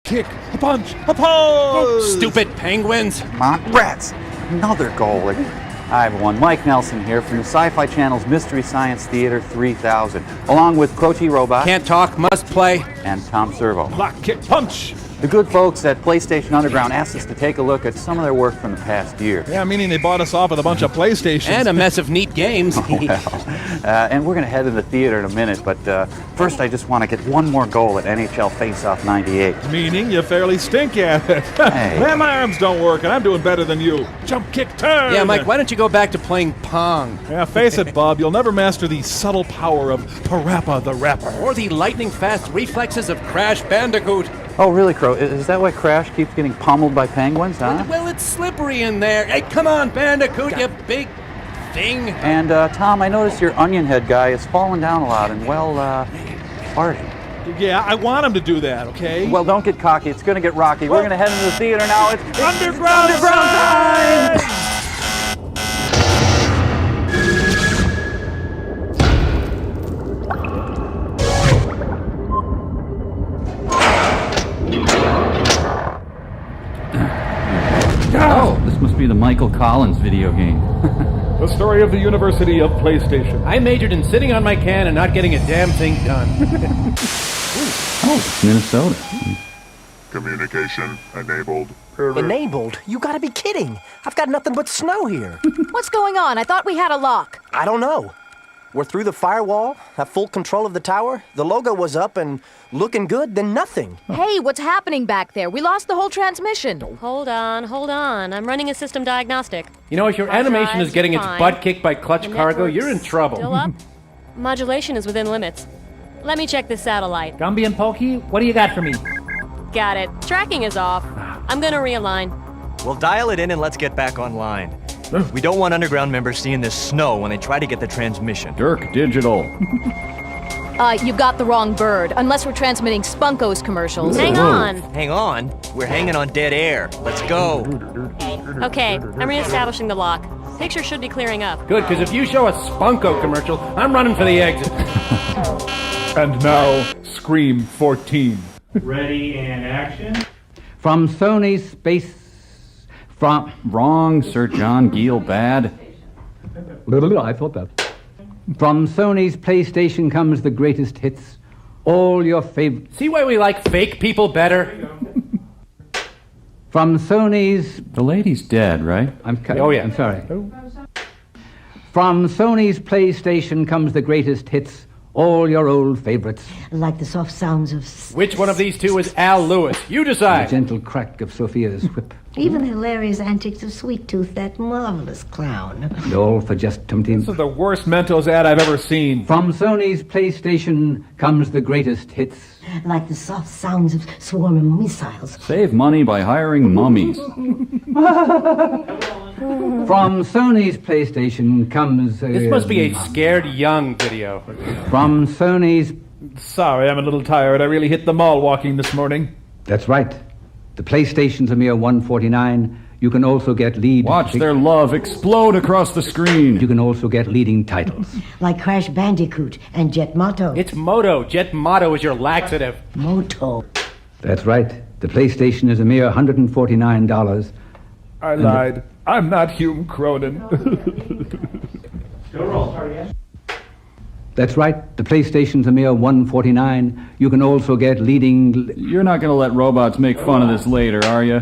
kick, a punch, a pose! Stupid penguins! Come on, rats! Another goal. Hi everyone, Mike Nelson here from the Sci-Fi Channel's Mystery Science Theater 3000, along with Croce Robot. Can't talk, must play. And Tom Servo. Block, kick, punch! The good folks at PlayStation Underground asked us to take a look at some of their work from the past year. Yeah, meaning they bought us off with a bunch of PlayStations. And a mess of neat games. And we're going to head in the theater in a minute, but first I just want to get one more goal at NHL Face-Off 98. Meaning you fairly stink at it. Hey. Man, my arms don't work, and I'm doing better than you. Jump, kick, turn! Yeah, Mike, why don't you go back to playing Pong? Yeah, face it, Bob, you'll never master the subtle power of Parappa the Rapper. Or the lightning-fast reflexes of Crash Bandicoot. Oh, really, Crow? Is that why Crash keeps getting pummeled by penguins, huh? Well, it's slippery in there. Hey, come on, Bandicoot, you big thing. And, Tom, I noticed your onion head guy has fallen down a lot and, well, farted. Yeah, I want him to do that, okay? Well, don't get cocky. It's going to get rocky. We're going to head into the theater now. It's Underground time! Oh, this must be the Michael Collins video game. The story of the University of PlayStation. I majored in sitting on my can and not getting a damn thing done. Oh, Minnesota. Communication enabled. Enabled? You gotta be kidding. I've got nothing but snow here. What's going on? I thought we had a lock. I don't know. We're through the firewall, have full control of the tower, the logo was up and looking good, then nothing. Hey, what's happening back there? We lost the whole transmission. Hold on. I'm running a system diagnostic. You know, if your animation is getting its fine. butt kicked by Clutch The Cargo, network's you're in trouble. Still up? Modulation is within limits. Let me check the satellite. Gumby and Pokey, what do you got for me? Got it. Tracking is off. I'm gonna realign. Well, dial it in and let's get back online. We don't want Underground members seeing this snow when they try to get the transmission. Dirk Digital. You got the wrong bird, unless we're transmitting Spunko's commercials. Hang on. Hang on. We're hanging on dead air. Let's go. Okay, I'm reestablishing the lock. Picture should be clearing up. Good, because if you show a Spunko commercial, I'm running for the exit. And now, Scream 14. Ready and action. From Sony's space... From... Wrong, Sir John Giel bad. I thought that. From Sony's PlayStation comes the greatest hits. All your favorite... See why we like fake people better? From Sony's... The lady's dead, right? Oh, yeah. I'm sorry. From Sony's PlayStation comes the greatest hits. All your old favorites. Like the soft sounds of... Which one of these two is Al Lewis? You decide. The gentle crack of Sophia's whip. Even the hilarious antics of Sweet Tooth, that marvelous clown. And all for just 20... This is the worst Mentos ad I've ever seen. From Sony's PlayStation comes the greatest hits. Like the soft sounds of swarming missiles. Save money by hiring mummies. From Sony's PlayStation comes... This must be a Scared Young video. From Sony's... Sorry, I'm a little tired. I really hit the mall walking this morning. That's right. The PlayStation's a mere $149. You can also get lead... Watch their love explode across the screen. You can also get leading titles. Like Crash Bandicoot and Jet Moto. It's Moto. Jet Moto is your laxative. Moto. That's right. The PlayStation is a mere $149. I lied. I'm not Hume Cronin. Go roll, start again. That's right. The PlayStation's a mere $149. You can also get leading... You're not going to let robots make fun of this later, are you?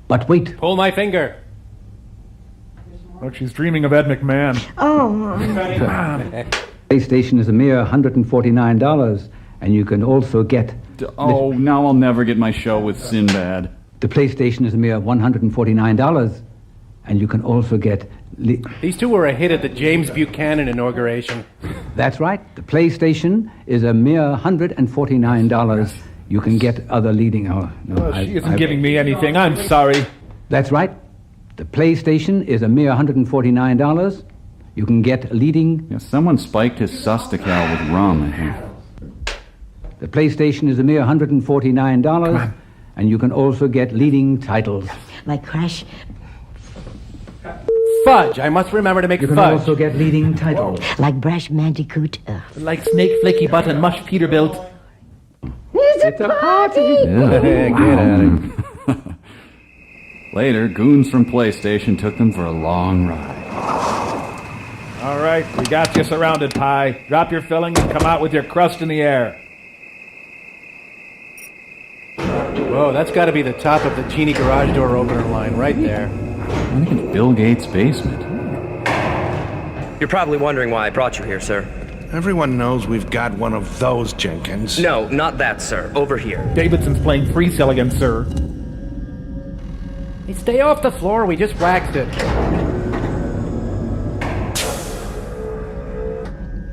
But wait. Pull my finger. Look, she's dreaming of Ed McMahon. Oh. PlayStation is a mere $149. And you can also get... Oh, now I'll never get my show with Sinbad. The PlayStation is a mere $149. And you can also get... These two were a hit at the James Buchanan inauguration. That's right. The PlayStation is a mere $149. You can get other leading... Oh, no, She isn't giving me anything. I'm sorry. That's right. The PlayStation is a mere $149. You can get leading... Yeah, someone spiked his sustical with rum, I think. The PlayStation is a mere $149. And you can also get leading titles. Like Crash... Fudge. I must remember to make You can fudge. also get leading titles. Like Brash Bandicoot. Like Snake Flaky Butt and Mush Peterbilt. It's a party! Get at him. Later, goons from PlayStation took them for a long ride. All right, we got you surrounded, Pie. Drop your filling and come out with your crust in the air. Whoa, that's got to be the top of the Genie garage door opener line right there. I think it's Bill Gates' basement. You're probably wondering why I brought you here, sir. Everyone knows we've got one of those, Jenkins. No, not that, sir. Over here. Davidson's playing free cell again, sir. Hey, stay off the floor, we just waxed it.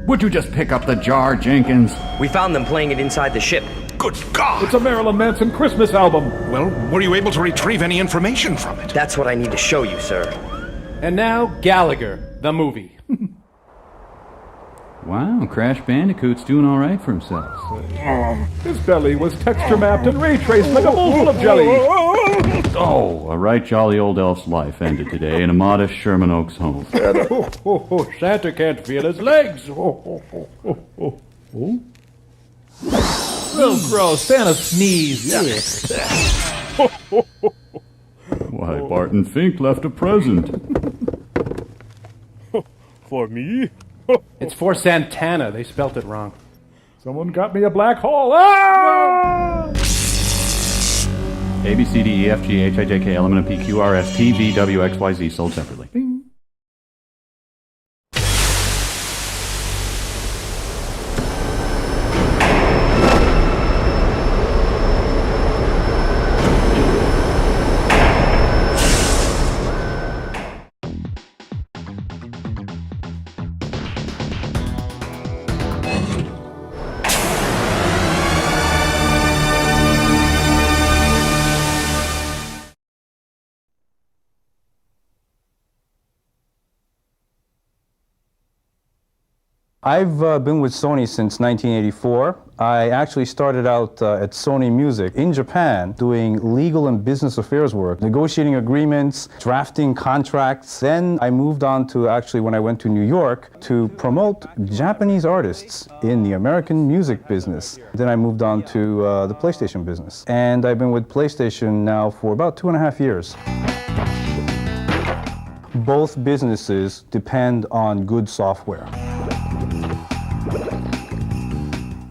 Would you just pick up the jar, Jenkins? We found them playing it inside the ship. Good God! It's a Marilyn Manson Christmas album. Well, were you able to retrieve any information from it? That's what I need to show you, sir. And now, Gallagher, the movie. Wow, Crash Bandicoot's doing all right for himself. His belly was texture mapped and ray traced like a bowl full of jelly. Oh, a right jolly old elf's life ended today in a modest Sherman Oaks home. Santa can't feel his legs. Real gross. Santa sneezed. Why, Barton Fink left a present. For me? It's for Santana. They spelt it wrong. Someone got me a black hole. Ah! A, B, C, D, E, F, G, H, I, J, K, L, M, N, P, Q, R, S, T, V, W, X, Y, Z, sold separately. Bing. I've been with Sony since 1984. I actually started out at Sony Music in Japan doing legal and business affairs work, negotiating agreements, drafting contracts. Then I moved on to actually when I went to New York to promote Japanese artists in the American music business. Then I moved on to the PlayStation business. And I've been with PlayStation now for about 2.5 years. Both businesses depend on good software.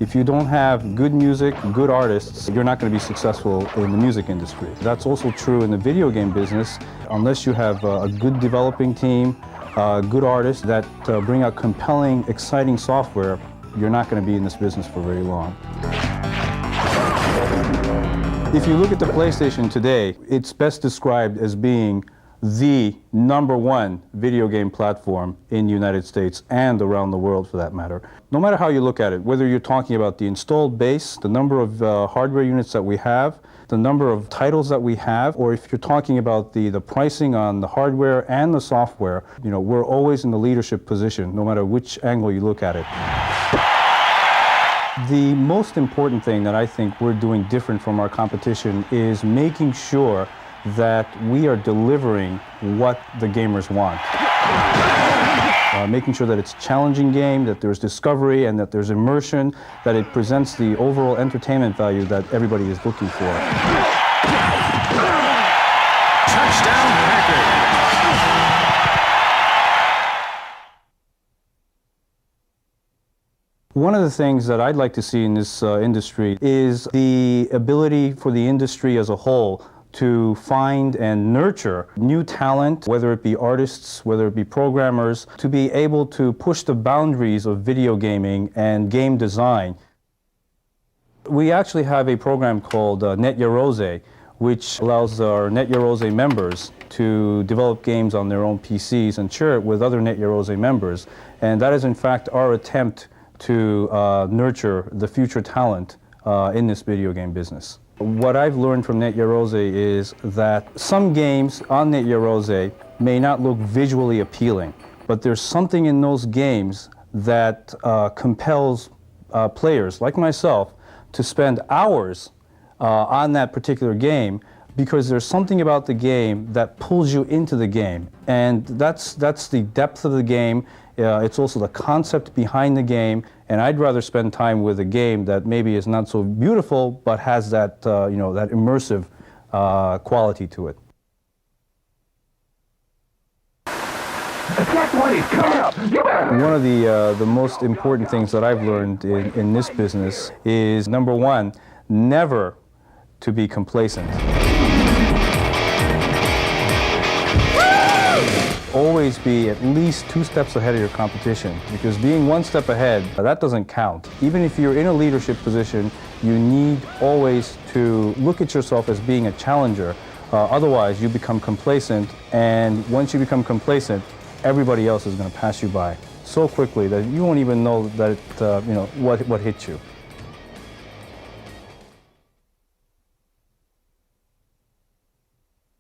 If you don't have good music, good artists, you're not going to be successful in the music industry. That's also true in the video game business. Unless you have a good developing team, good artists that bring out compelling, exciting software, you're not going to be in this business for very long. If you look at the PlayStation today, it's best described as being the #1 video game platform in the United States and around the world for that matter. No matter how you look at it, whether you're talking about the installed base, the number of hardware units that we have, the number of titles that we have, or if you're talking about the pricing on the hardware and the software, you know, we're always in the leadership position, no matter which angle you look at it. The most important thing that I think we're doing different from our competition is making sure that we are delivering what the gamers want. Making sure that it's a challenging game, that there's discovery, and that there's immersion, that it presents the overall entertainment value that everybody is looking for. Touchdown, Packers! One of the things that I'd like to see in this industry is the ability for the industry as a whole to find and nurture new talent, whether it be artists, whether it be programmers, to be able to push the boundaries of video gaming and game design. We actually have a program called Net Yarose, which allows our Net Yarose members to develop games on their own PCs and share it with other Net Yarose members. And that is in fact our attempt to nurture the future talent in this video game business. What I've learned from Net Yarose is that some games on Net Yarose may not look visually appealing, but there's something in those games that compels players like myself to spend hours on that particular game because there's something about the game that pulls you into the game. And that's the depth of the game. It's also the concept behind the game, And I'd rather spend time with a game that maybe is not so beautiful, but has that, you know, that immersive quality to it. One of the most important things that I've learned in this business is, number one, never to be complacent. Always be at least 2 steps ahead of your competition, because being 1 step ahead, that doesn't count. Even if you're in a leadership position, you need always to look at yourself as being a challenger. Otherwise, you become complacent, and once you become complacent, everybody else is going to pass you by so quickly that you won't even know that you know what hit you.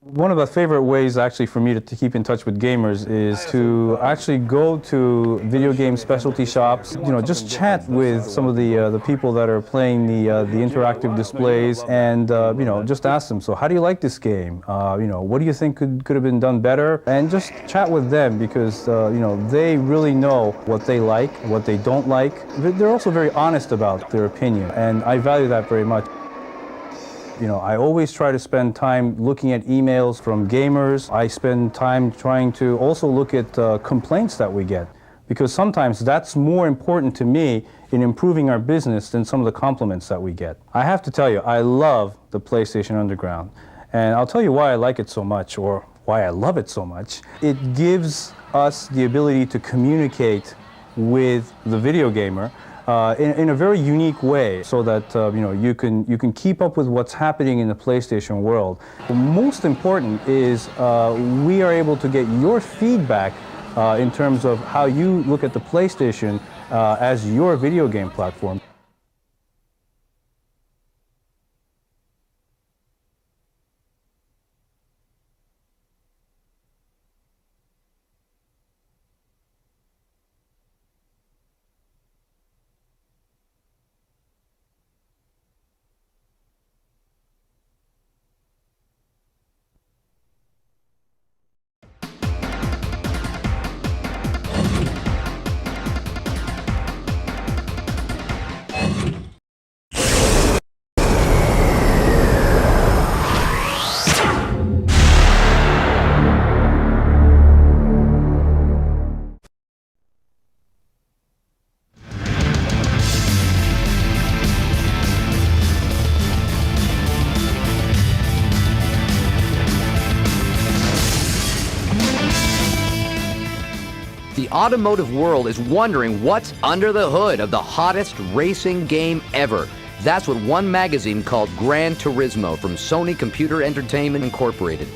One of the favorite ways actually for me to keep in touch with gamers is to actually go to video game specialty shops, you know, just chat with some of the people that are playing the interactive displays, and you know, just ask them, so how do you like this game? You know, what do you think could have been done better? And just chat with them, because you know, they really know what they like, what they don't like. They're also very honest about their opinion, and I value that very much. You know, I always try to spend time looking at emails from gamers. I spend time trying to also look at complaints that we get, because sometimes that's more important to me in improving our business than some of the compliments that we get. I have to tell you, I love the PlayStation Underground, and I'll tell you why I like it so much, or why I love it so much. It gives us the ability to communicate with the video gamer in a very unique way, so that you know, you can keep up with what's happening in the PlayStation world. The most important is we are able to get your feedback in terms of how you look at the PlayStation as your video game platform. The automotive world is wondering what's under the hood of the hottest racing game ever. That's what one magazine called Gran Turismo from Sony Computer Entertainment Incorporated.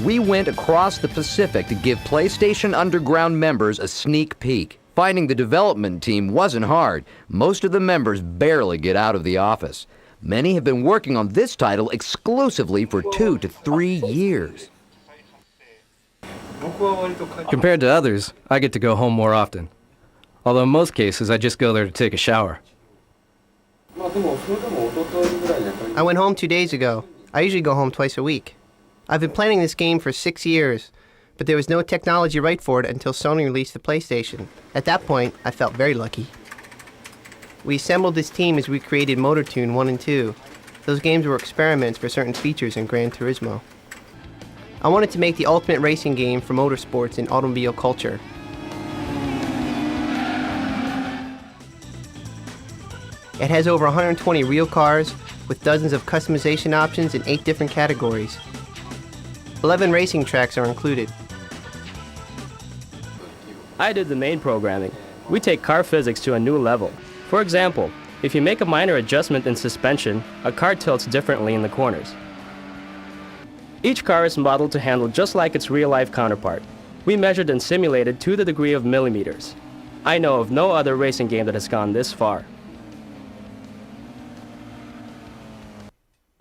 We went across the Pacific to give PlayStation Underground members a sneak peek. Finding the development team wasn't hard. Most of the members barely get out of the office. Many have been working on this title exclusively for 2 to 3 years. Compared to others, I get to go home more often. Although in most cases, I just go there to take a shower. I went home 2 days ago. I usually go home twice a week. I've been planning this game for 6 years, but there was no technology right for it until Sony released the PlayStation. At that point, I felt very lucky. We assembled this team as we created Motor Tune 1 and 2. Those games were experiments for certain features in Gran Turismo. I wanted to make the ultimate racing game for motorsports and automobile culture. It has over 120 real cars with dozens of customization options in 8 different categories. 11 racing tracks are included. I did the main programming. We take car physics to a new level. For example, if you make a minor adjustment in suspension, a car tilts differently in the corners. Each car is modeled to handle just like its real-life counterpart. We measured and simulated to the degree of millimeters. I know of no other racing game that has gone this far.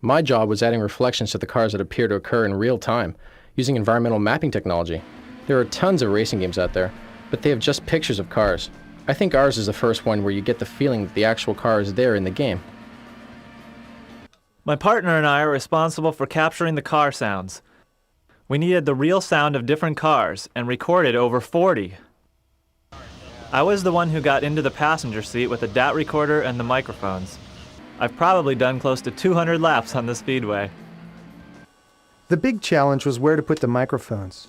My job was adding reflections to the cars that appear to occur in real time, using environmental mapping technology. There are tons of racing games out there, but they have just pictures of cars. I think ours is the first one where you get the feeling that the actual car is there in the game. My partner and I are responsible for capturing the car sounds. We needed the real sound of different cars and recorded over 40. I was the one who got into the passenger seat with the DAT recorder and the microphones. I've probably done close to 200 laps on the speedway. The big challenge was where to put the microphones.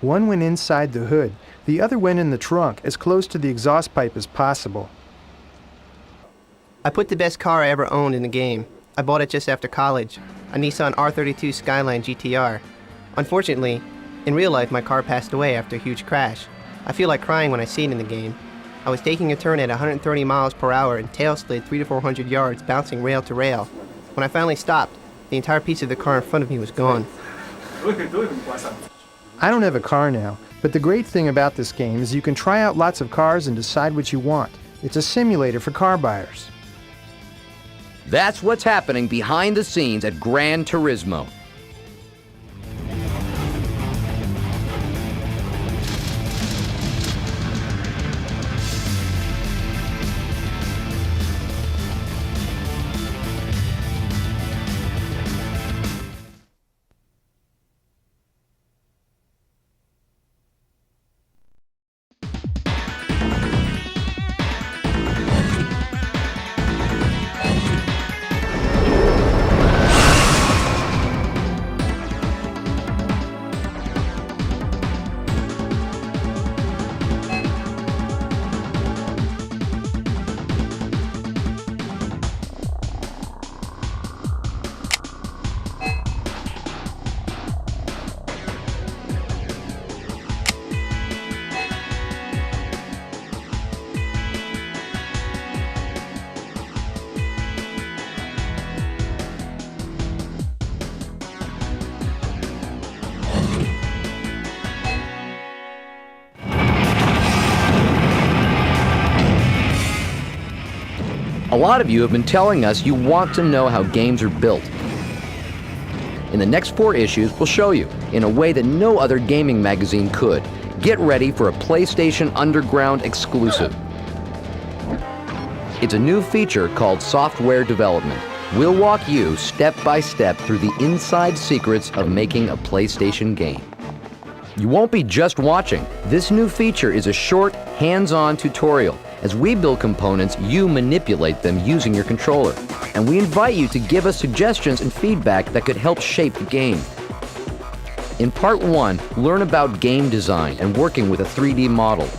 One went inside the hood, the other went in the trunk, as close to the exhaust pipe as possible. I put the best car I ever owned in the game. I bought it just after college, a Nissan R32 Skyline GTR. Unfortunately, in real life my car passed away after a huge crash. I feel like crying when I see it in the game. I was taking a turn at 130 miles per hour and tail slid 300 to 400 yards, bouncing rail to rail. When I finally stopped, the entire piece of the car in front of me was gone. I don't have a car now, but the great thing about this game is you can try out lots of cars and decide what you want. It's a simulator for car buyers. That's what's happening behind the scenes at Gran Turismo. A lot of you have been telling us you want to know how games are built. In the next 4 issues, we'll show you, in a way that no other gaming magazine could. Get ready for a PlayStation Underground exclusive. It's a new feature called Software Development. We'll walk you step by step through the inside secrets of making a PlayStation game. You won't be just watching. This new feature is a short, hands-on tutorial. As we build components, you manipulate them using your controller. And we invite you to give us suggestions and feedback that could help shape the game. In Part 1, learn about game design and working with a 3D model.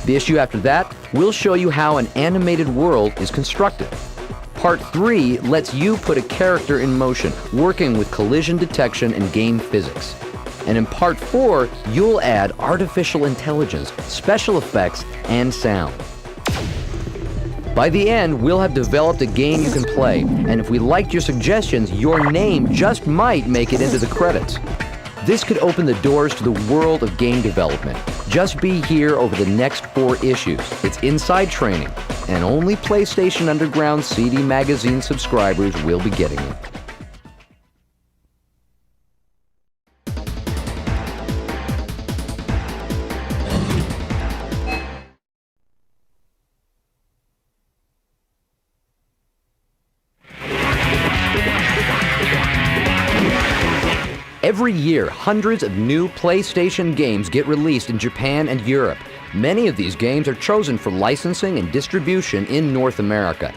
The issue after that, we'll show you how an animated world is constructed. Part 3 lets you put a character in motion, working with collision detection and game physics. And in Part 4, you'll add artificial intelligence, special effects, and sound. By the end, we'll have developed a game you can play, and if we liked your suggestions, your name just might make it into the credits. This could open the doors to the world of game development. Just be here over the next 4 issues. It's inside training, and only PlayStation Underground CD Magazine subscribers will be getting it. Every year, hundreds of new PlayStation games get released in Japan and Europe. Many of these games are chosen for licensing and distribution in North America.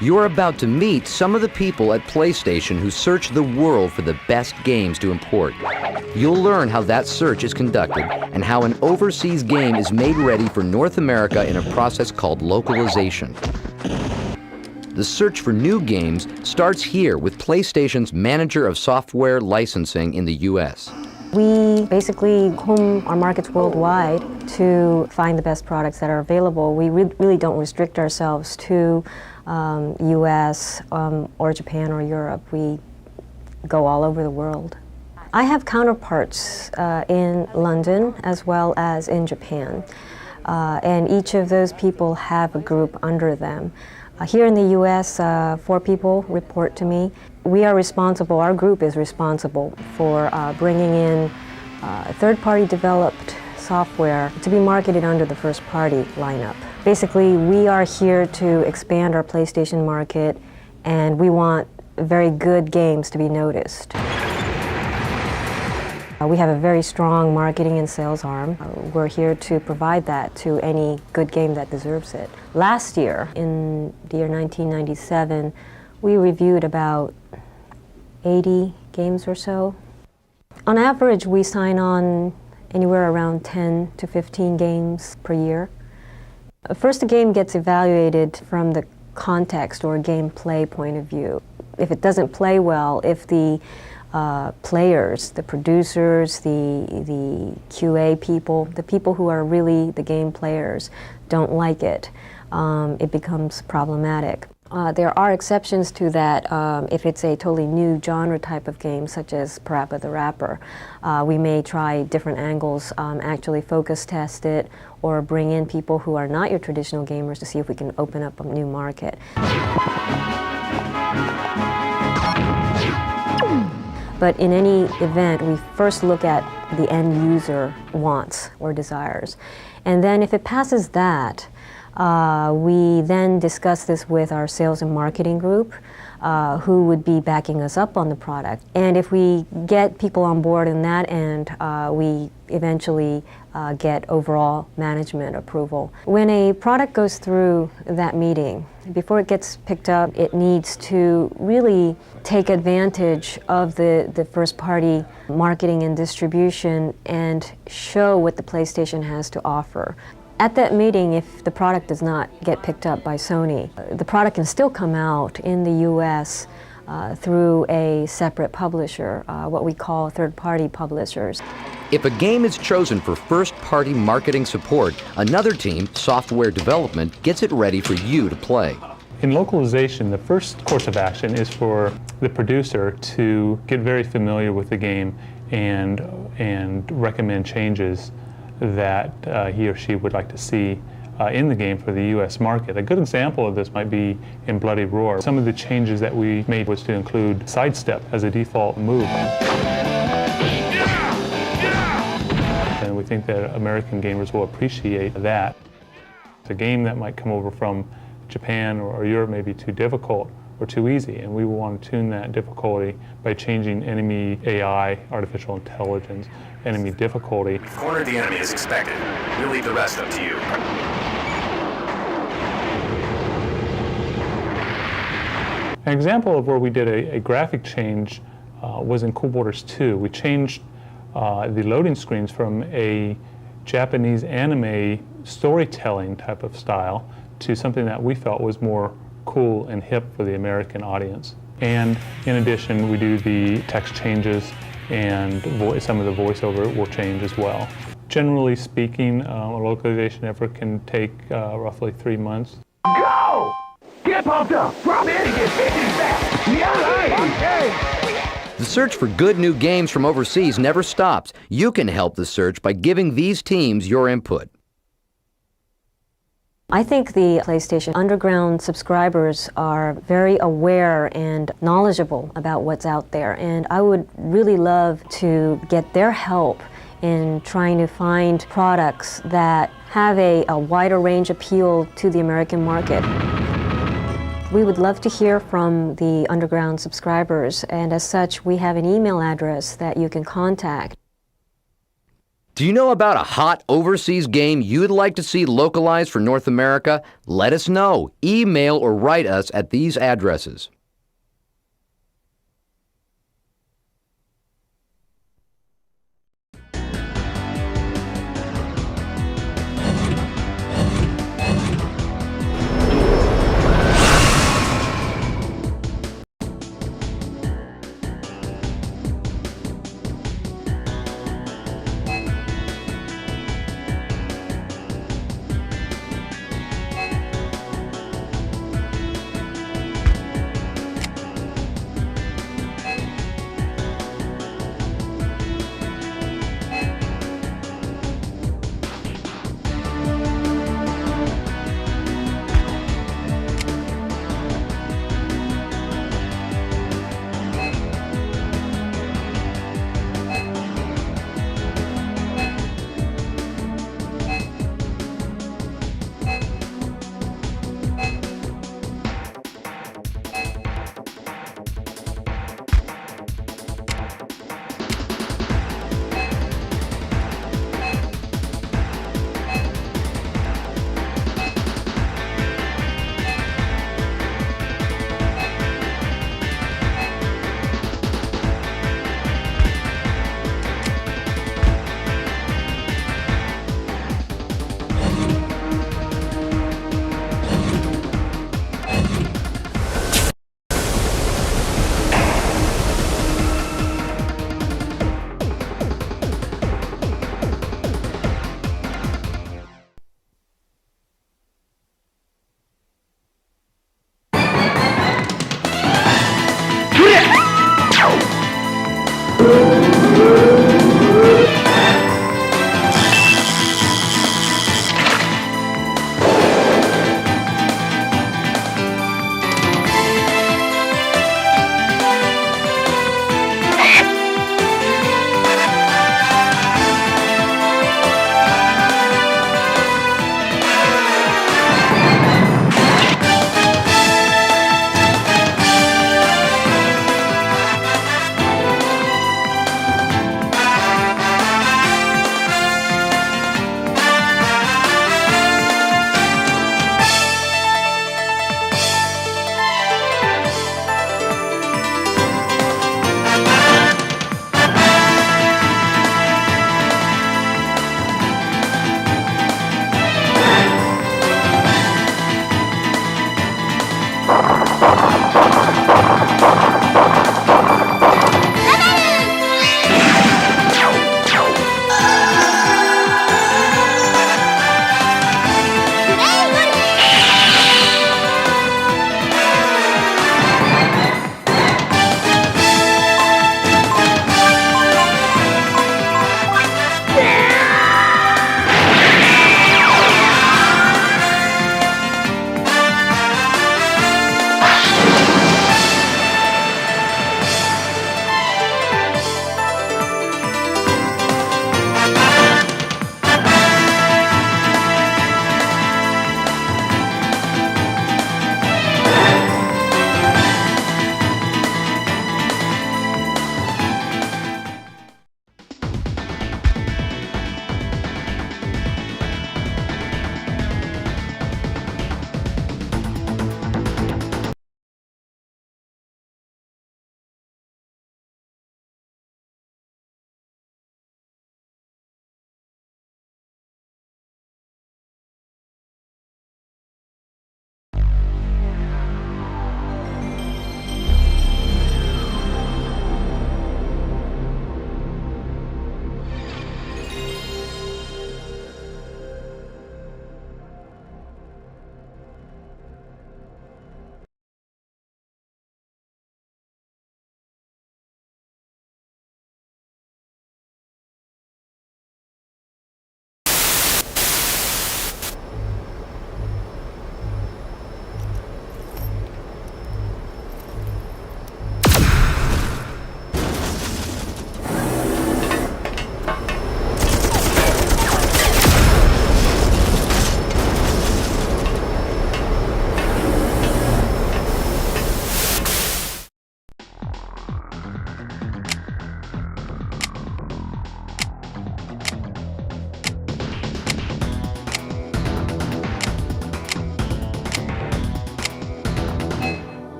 You're about to meet some of the people at PlayStation who search the world for the best games to import. You'll learn how that search is conducted and how an overseas game is made ready for North America in a process called localization. The search for new games starts here with PlayStation's manager of software licensing in the U.S. We basically comb our markets worldwide to find the best products that are available. We really don't restrict ourselves to U.S. Or Japan or Europe. We go all over the world. I have counterparts in London as well as in Japan, and each of those people have a group under them. Here in the U.S., 4 people report to me. We are responsible, our group is responsible for bringing in third-party developed software to be marketed under the first-party lineup. Basically, we are here to expand our PlayStation market, and we want very good games to be noticed. We have a very strong marketing and sales arm. We're here to provide that to any good game that deserves it. Last year, in the year 1997, we reviewed about 80 games or so. On average, we sign on anywhere around 10 to 15 games per year. First, the game gets evaluated from the context or gameplay point of view. If it doesn't play well, if the players, the producers, the QA people, the people who are really the game players don't like it, it becomes problematic. There are exceptions to that if it's a totally new genre type of game, such as Parappa the Rapper. We may try different angles, actually focus test it, or bring in people who are not your traditional gamers to see if we can open up a new market. But in any event, we first look at the end user wants or desires. And then if it passes that, we then discuss this with our sales and marketing group, who would be backing us up on the product. And if we get people on board in that end, we eventually get overall management approval. When a product goes through that meeting, before it gets picked up, it needs to really take advantage of the first-party marketing and distribution and show what the PlayStation has to offer. At that meeting, if the product does not get picked up by Sony, the product can still come out in the US through a separate publisher, what we call third-party publishers. If a game is chosen for first-party marketing support, another team, software development, gets it ready for you to play. In localization, the first course of action is for the producer to get very familiar with the game and recommend changes that he or she would like to see in the game for the US market. A good example of this might be in Bloody Roar. Some of the changes that we made was to include sidestep as a default move. And we think that American gamers will appreciate that. A game that might come over from Japan or Europe may be too difficult or too easy, and we will want to tune that difficulty by changing enemy AI, artificial intelligence, enemy difficulty. Corner the enemy as expected. We'll leave the rest up to you. An example of where we did a graphic change was in Cool Borders 2. We changed the loading screens from a Japanese anime storytelling type of style to something that we felt was more cool and hip for the American audience. And in addition, we do the text changes and some of the voiceover will change as well. Generally speaking, a localization effort can take roughly 3 months. Go! Get pumped up! Drop in and get 50 back! Yeah, The search for good new games from overseas never stops. You can help the search by giving these teams your input. I think the PlayStation Underground subscribers are very aware and knowledgeable about what's out there, and I would really love to get their help in trying to find products that have a wider range appeal to the American market. We would love to hear from the Underground subscribers, and as such, we have an email address that you can contact. Do you know about a hot overseas game you'd like to see localized for North America? Let us know. Email or write us at these addresses.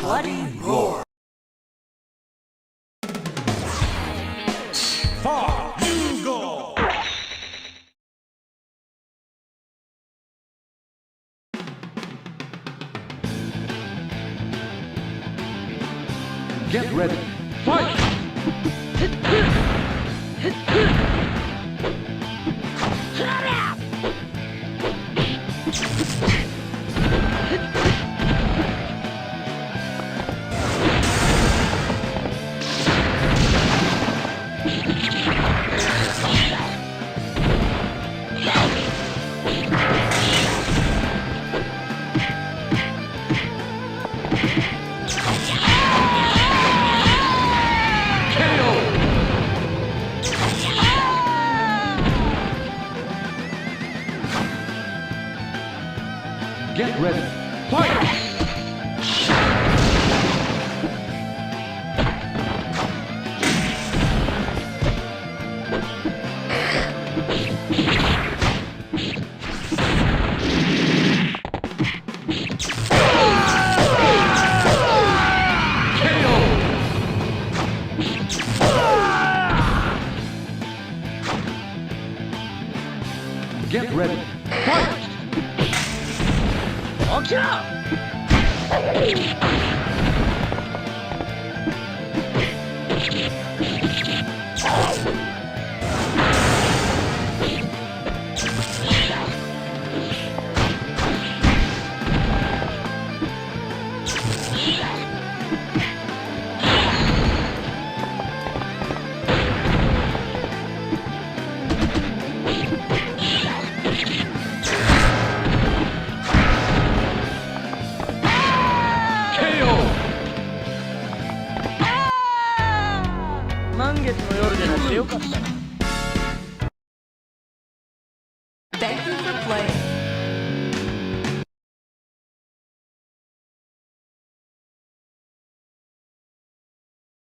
Bloody roar. Far you go. Get ready. Fight! Get ready. Fight! Get ready. Fight! KO! 満月の夜じゃなくてよかったな。